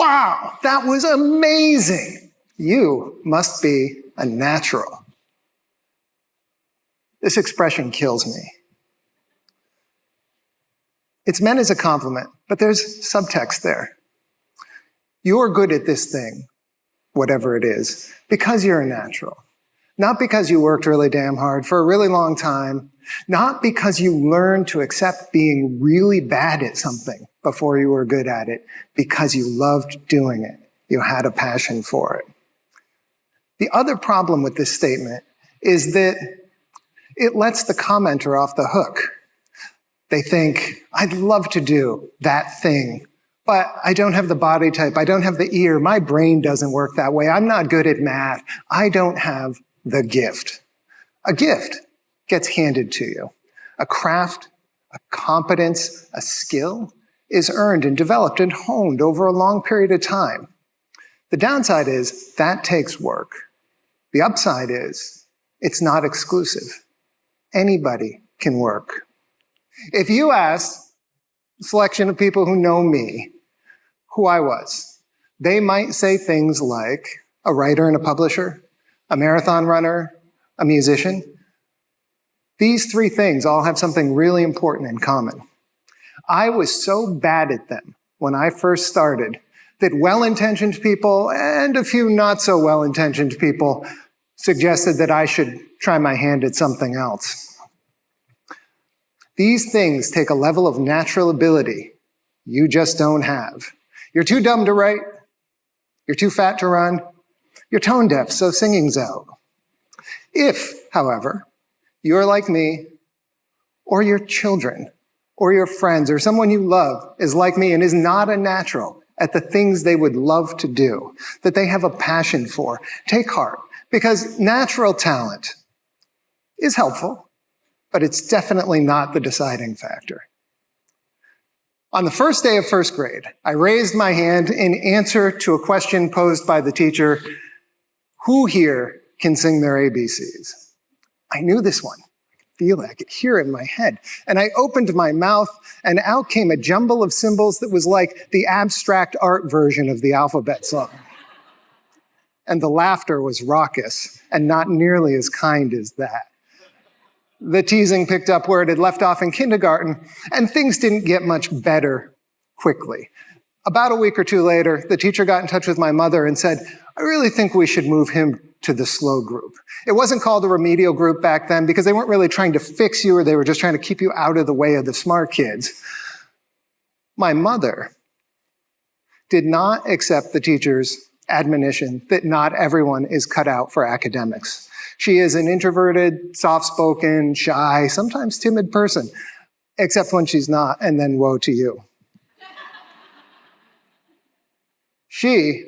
wow, that was amazing. You must be a natural. This expression kills me. It's meant as a compliment, but there's subtext there. You're good at this thing, whatever it is, because you're a natural. Not because you worked really damn hard for a really long time, not because you learned to accept being really bad at something before you were good at it, because you loved doing it. You had a passion for it. The other problem with this statement is that it lets the commenter off the hook. They think, I'd love to do that thing, but I don't have the body type, I don't have the ear, my brain doesn't work that way, I'm not good at math, I don't have the gift. A gift gets handed to you. A craft, a competence, a skill is earned and developed and honed over a long period of time. The downside is that takes work. The upside is it's not exclusive. Anybody can work. If you ask a selection of people who know me who I was, they might say things like a writer and a publisher, a marathon runner, a musician. These three things all have something really important in common. I was so bad at them when I first started that well-intentioned people and a few not so well-intentioned people suggested that I should try my hand at something else. These things take a level of natural ability you just don't have. You're too dumb to write. You're too fat to run. You're tone deaf, so singing's out. If, however, you're like me, or your children, or your friends, or someone you love is like me and is not a natural at the things they would love to do, that they have a passion for, take heart, because natural talent is helpful, but it's definitely not the deciding factor. On the first day of first grade, I raised my hand in answer to a question posed by the teacher, who here can sing their ABCs? I knew this one. I could hear it in my head. And I opened my mouth, and out came a jumble of symbols that was like the abstract art version of the alphabet song. And the laughter was raucous, and not nearly as kind as that. The teasing picked up where it had left off in kindergarten, and things didn't get much better quickly. About a week or two later, the teacher got in touch with my mother and said, I really think we should move him to the slow group. It wasn't called a remedial group back then because they weren't really trying to fix you, or they were just trying to keep you out of the way of the smart kids. My mother did not accept the teacher's admonition that not everyone is cut out for academics. She is an introverted, soft-spoken, shy, sometimes timid person, except when she's not, and then woe to you. She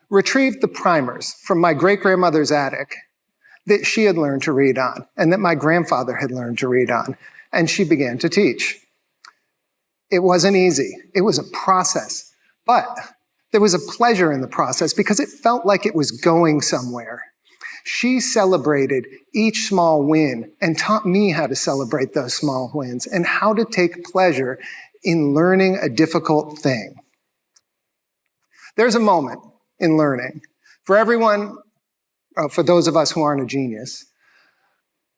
retrieved the primers from my great-grandmother's attic that she had learned to read on, and that my grandfather had learned to read on, and she began to teach. It wasn't easy. It was a process, but there was a pleasure in the process because it felt like it was going somewhere. She celebrated each small win and taught me how to celebrate those small wins and how to take pleasure in learning a difficult thing. There's a moment in learning for everyone, for those of us who aren't a genius,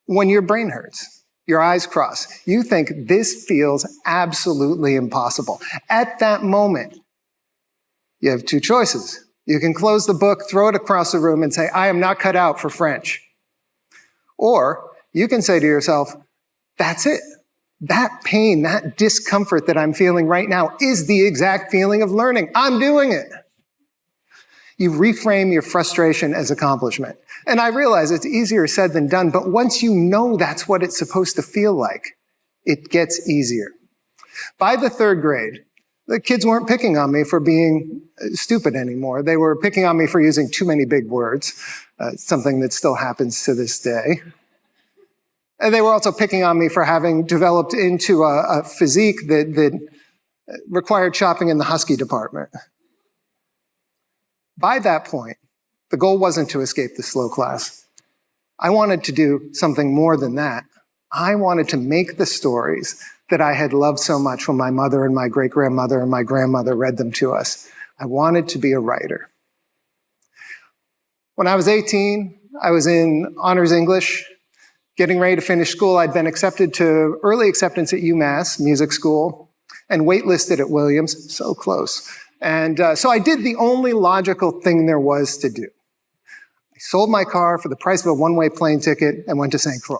when your brain hurts, your eyes cross, you think this feels absolutely impossible. At that moment, you have two choices. You can close the book, throw it across the room and say, I am not cut out for French. Or you can say to yourself, that's it. That pain, that discomfort that I'm feeling right now is the exact feeling of learning. I'm doing it. You reframe your frustration as accomplishment. And I realize it's easier said than done, but once you know that's what it's supposed to feel like, it gets easier. By the third grade, the kids weren't picking on me for being stupid anymore. They were picking on me for using too many big words, something that still happens to this day. And they were also picking on me for having developed into a physique that required shopping in the husky department. By that point, the goal wasn't to escape the slow class. I wanted to do something more than that. I wanted to make the stories that I had loved so much when my mother and my great-grandmother and my grandmother read them to us. I wanted to be a writer. When I was 18, I was in honors English, getting ready to finish school. I'd been accepted to early acceptance at UMass Music School and waitlisted at Williams, so close. And so I did the only logical thing there was to do. I sold my car for the price of a one-way plane ticket and went to St. Croix.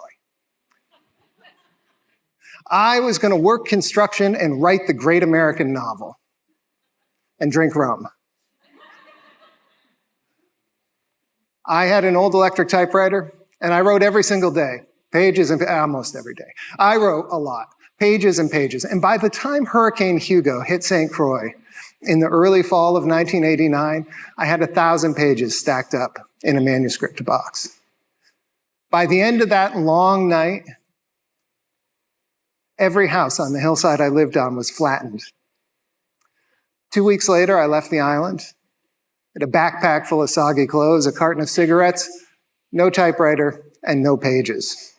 I was going to work construction and write the great American novel and drink rum. I had an old electric typewriter, and I wrote every single day, pages and almost every day. I wrote a lot, pages and pages. And by the time Hurricane Hugo hit St. Croix in the early fall of 1989, I had 1,000 pages stacked up in a manuscript box. By the end of that long night, every house on the hillside I lived on was flattened. 2 weeks later, I left the island. Had a backpack full of soggy clothes, a carton of cigarettes, no typewriter, and no pages.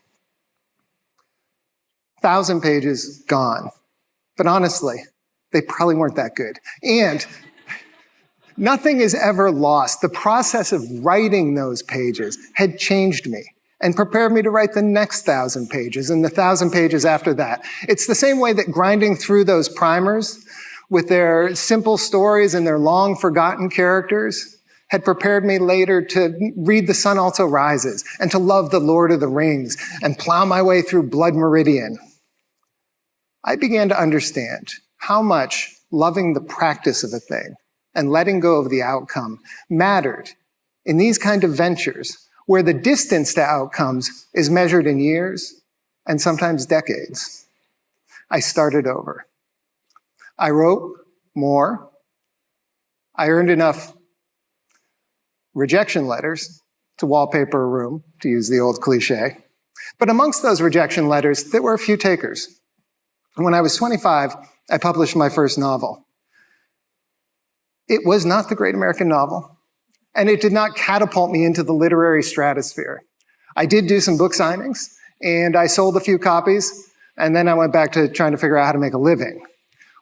1,000 pages gone. But honestly, they probably weren't that good. And nothing is ever lost. The process of writing those pages had changed me and prepared me to write the next 1,000 pages and the 1,000 pages after that. It's the same way that grinding through those primers with their simple stories and their long forgotten characters had prepared me later to read The Sun Also Rises and to love The Lord of the Rings and plow my way through Blood Meridian. I began to understand how much loving the practice of a thing and letting go of the outcome mattered in these kind of ventures where the distance to outcomes is measured in years and sometimes decades. I started over. I wrote more. I earned enough rejection letters to wallpaper a room, to use the old cliche. But amongst those rejection letters, there were a few takers. When I was 25, I published my first novel. It was not the great American novel, and it did not catapult me into the literary stratosphere. I did do some book signings, and I sold a few copies, and then I went back to trying to figure out how to make a living,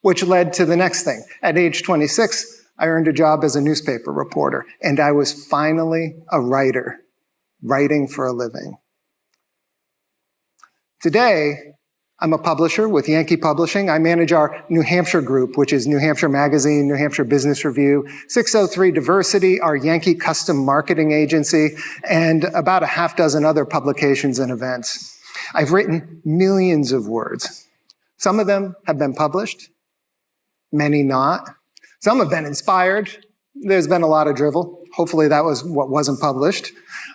which led to the next thing. At age 26, I earned a job as a newspaper reporter, and I was finally a writer, writing for a living. Today, I'm a publisher with Yankee Publishing. I manage our New Hampshire Group, which is New Hampshire Magazine, New Hampshire Business Review, 603 Diversity, our Yankee custom marketing agency, and about a half dozen other publications and events. I've written millions of words. Some of them have been published, many not. Some have been inspired. There's been a lot of drivel. Hopefully that was what wasn't published.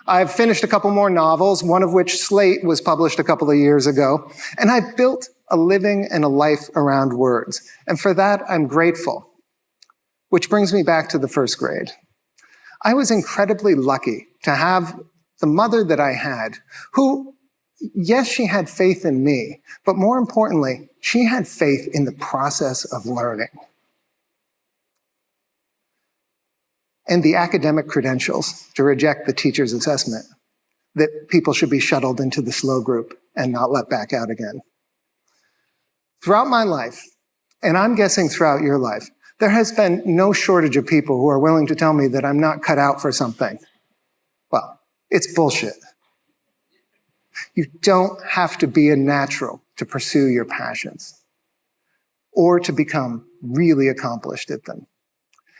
I've finished a couple more novels, one of which, Slate, was published a couple of years ago. And I've built a living and a life around words. And for that, I'm grateful. Which brings me back to the first grade. I was incredibly lucky to have the mother that I had, who, yes, she had faith in me, but more importantly, she had faith in the process of learning. And the academic credentials to reject the teacher's assessment that people should be shuttled into the slow group and not let back out again. Throughout my life, and I'm guessing throughout your life, there has been no shortage of people who are willing to tell me that I'm not cut out for something. Well, it's bullshit. You don't have to be a natural to pursue your passions or to become really accomplished at them.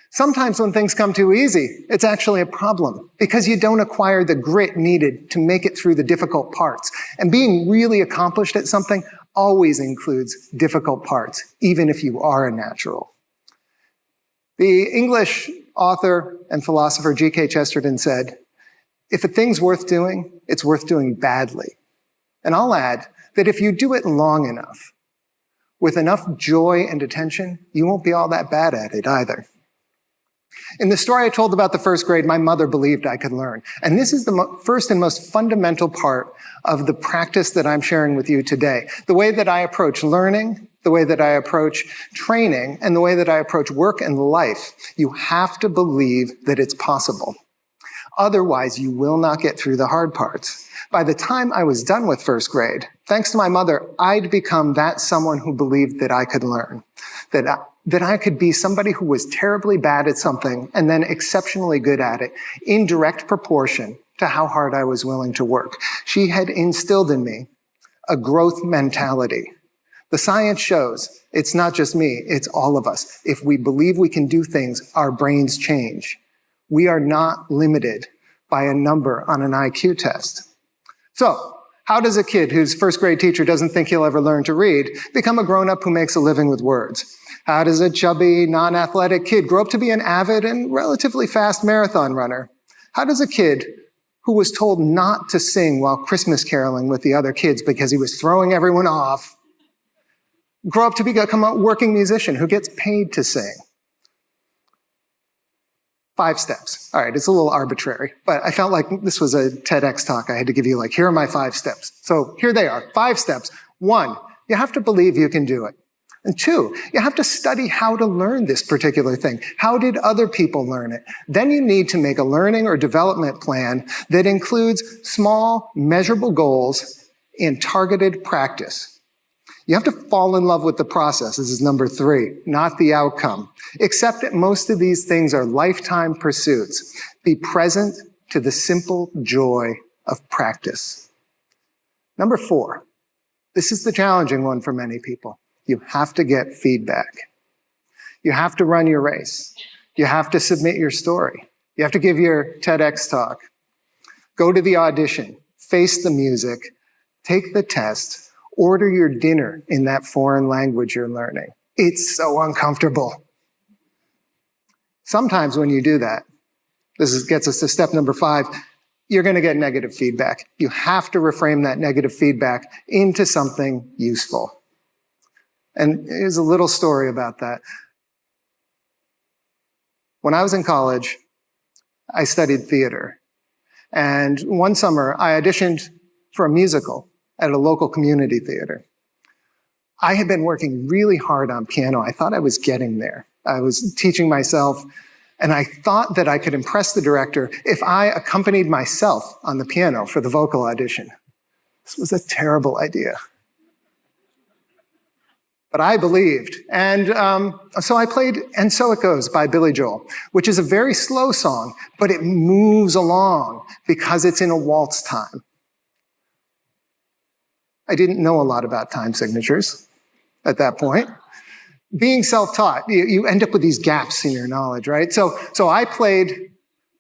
Sometimes when things come too easy, it's actually a problem because you don't acquire the grit needed to make it through the difficult parts. And being really accomplished at something always includes difficult parts, even if you are a natural. The English author and philosopher G.K. Chesterton said, "If a thing's worth doing, it's worth doing badly." And I'll add that if you do it long enough, with enough joy and attention, you won't be all that bad at it either. In the story I told about the first grade, my mother believed I could learn. And this is the first and most fundamental part of the practice that I'm sharing with you today. The way that I approach learning, the way that I approach training, and the way that I approach work and life. You have to believe that it's possible. Otherwise, you will not get through the hard parts. By the time I was done with first grade, thanks to my mother, I'd become that someone who believed that I could learn, that I could be somebody who was terribly bad at something and then exceptionally good at it in direct proportion to how hard I was willing to work. She had instilled in me a growth mentality. The science shows it's not just me, it's all of us. If we believe we can do things, our brains change. We are not limited by a number on an IQ test. So, how does a kid whose first grade teacher doesn't think he'll ever learn to read become a grown-up who makes a living with words? How does a chubby, non-athletic kid grow up to be an avid and relatively fast marathon runner? How does a kid who was told not to sing while Christmas caroling with the other kids because he was throwing everyone off grow up to become a working musician who gets paid to sing? 5 steps. All right, it's a little arbitrary, but I felt like this was a TEDx talk. I had to give you here are my 5 steps. So here they are, 5 steps. 1, you have to believe you can do it. And 2, you have to study how to learn this particular thing. How did other people learn it? Then you need to make a learning or development plan that includes small, measurable goals and targeted practice. You have to fall in love with the process. This is number 3, not the outcome. Accept that most of these things are lifetime pursuits. Be present to the simple joy of practice. Number 4, this is the challenging one for many people. You have to get feedback. You have to run your race. You have to submit your story. You have to give your TEDx talk. Go to the audition. Face the music. Take the test. Order your dinner in that foreign language you're learning. It's so uncomfortable. Sometimes when you do that, gets us to step number 5, you're going to get negative feedback. You have to reframe that negative feedback into something useful. And here's a little story about that. When I was in college, I studied theater. And one summer, I auditioned for a musical at a local community theater. I had been working really hard on piano. I thought I was getting there. I was teaching myself, and I thought that I could impress the director if I accompanied myself on the piano for the vocal audition. This was a terrible idea. But I believed. And so I played And So It Goes by Billy Joel, which is a very slow song, but it moves along because it's in a waltz time. I didn't know a lot about time signatures at that point. Being self-taught, you end up with these gaps in your knowledge, right? So I played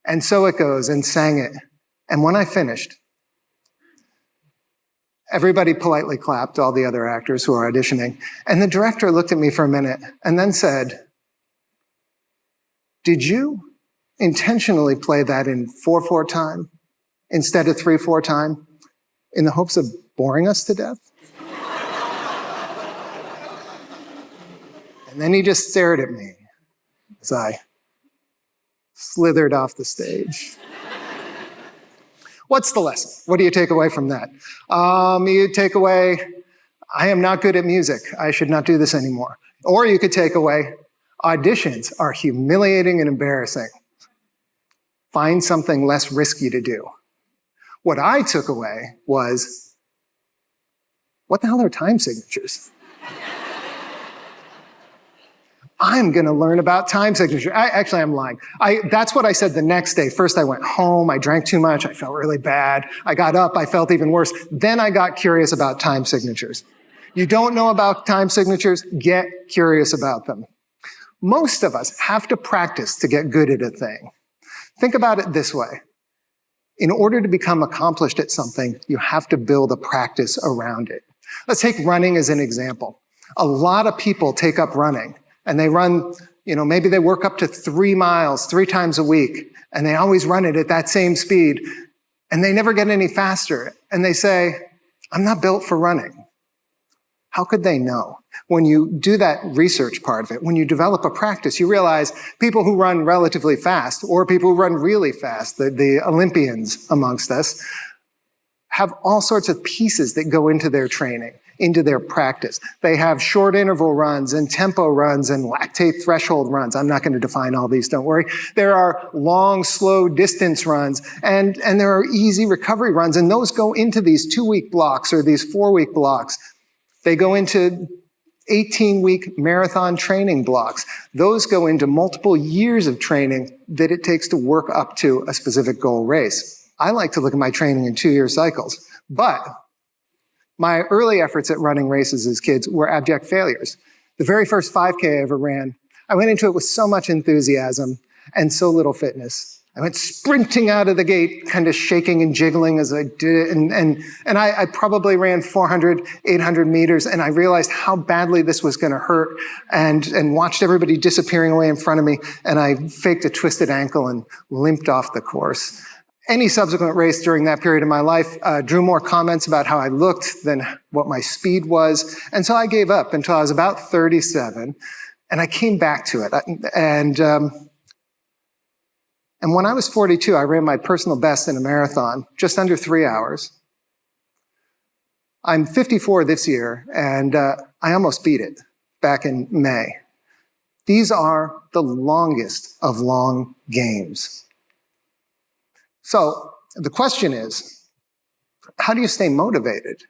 And So It Goes and sang it. And when I finished, everybody politely clapped, all the other actors who were auditioning. And the director looked at me for a minute and then said, "Did you intentionally play that in 4/4 time instead of 3/4 time in the hopes of boring us to death?" And then he just stared at me as I slithered off the stage. What's the lesson? What do you take away from that? You take away, I am not good at music. I should not do this anymore. Or you could take away, auditions are humiliating and embarrassing. Find something less risky to do. What I took away was, what the hell are time signatures? I'm going to learn about time signature. I'm lying. That's what I said the next day. First, I went home. I drank too much. I felt really bad. I got up. I felt even worse. Then I got curious about time signatures. You don't know about time signatures? Get curious about them. Most of us have to practice to get good at a thing. Think about it this way. In order to become accomplished at something, you have to build a practice around it. Let's take running as an example. A lot of people take up running. And they run, maybe they work up to 3 miles 3 times a week, and they always run it at that same speed, and they never get any faster. And they say, I'm not built for running. How could they know? When you do that research part of it, when you develop a practice, you realize people who run relatively fast, or people who run really fast, the Olympians amongst us, have all sorts of pieces that go into their training. into their practice. They have short interval runs and tempo runs and lactate threshold runs. I'm not going to define all these, don't worry. There are long, slow distance runs, and there are easy recovery runs, and those go into these 2-week blocks or these 4-week blocks. They go into 18-week marathon training blocks. Those go into multiple years of training that it takes to work up to a specific goal race. I like to look at my training in 2-year cycles, but my early efforts at running races as kids were abject failures. The very first 5K I ever ran, I went into it with so much enthusiasm and so little fitness. I went sprinting out of the gate, kind of shaking and jiggling as I did it, and I probably ran 400, 800 meters, and I realized how badly this was going to hurt, and watched everybody disappearing away in front of me, and I faked a twisted ankle and limped off the course. Any subsequent race during that period of my life drew more comments about how I looked than what my speed was, and so I gave up until I was about 37, and I came back to it, and when I was 42, I ran my personal best in a marathon, just under 3 hours. I'm 54 this year, and I almost beat it back in May. These are the longest of long games. So the question is, how do you stay motivated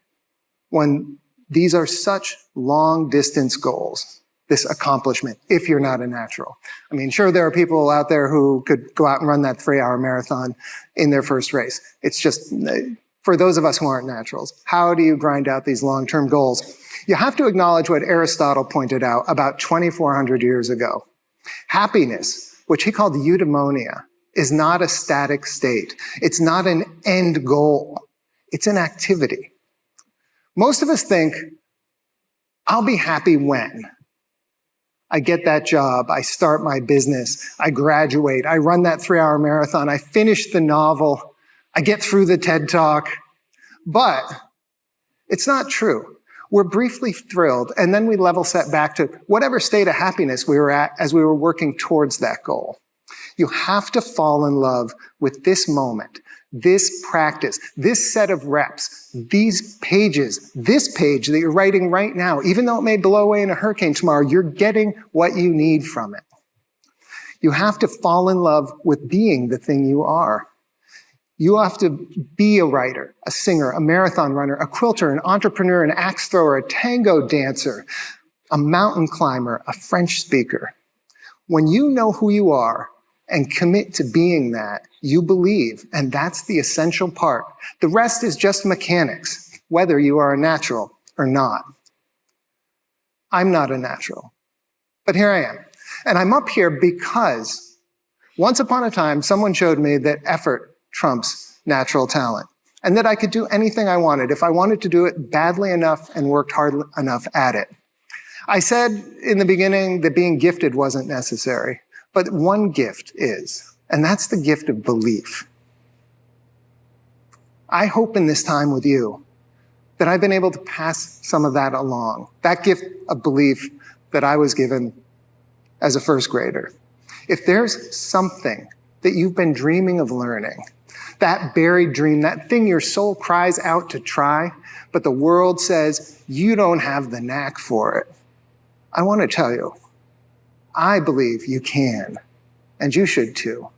when these are such long-distance goals? This accomplishment, if you're not a natural. I mean, sure, there are people out there who could go out and run that 3-hour marathon in their first race. It's just, for those of us who aren't naturals, how do you grind out these long-term goals? You have to acknowledge what Aristotle pointed out about 2,400 years ago. Happiness, which he called eudaimonia, is not a static state. It's not an end goal. It's an activity. Most of us think, I'll be happy when I get that job, I start my business, I graduate, I run that 3-hour marathon, I finish the novel, I get through the TED Talk. But it's not true. We're briefly thrilled, and then we level set back to whatever state of happiness we were at as we were working towards that goal. You have to fall in love with this moment, this practice, this set of reps, these pages, this page that you're writing right now. Even though it may blow away in a hurricane tomorrow, you're getting what you need from it. You have to fall in love with being the thing you are. You have to be a writer, a singer, a marathon runner, a quilter, an entrepreneur, an axe thrower, a tango dancer, a mountain climber, a French speaker. When you know who you are and commit to being that, you believe, and that's the essential part. The rest is just mechanics, whether you are a natural or not. I'm not a natural, but here I am. And I'm up here because once upon a time, someone showed me that effort trumps natural talent, and that I could do anything I wanted if I wanted to do it badly enough and worked hard enough at it. I said in the beginning that being gifted wasn't necessary, but one gift is, and that's the gift of belief. I hope in this time with you that I've been able to pass some of that along, that gift of belief that I was given as a first grader. If there's something that you've been dreaming of learning, that buried dream, that thing your soul cries out to try, but the world says you don't have the knack for it, I want to tell you, I believe you can, and you should too.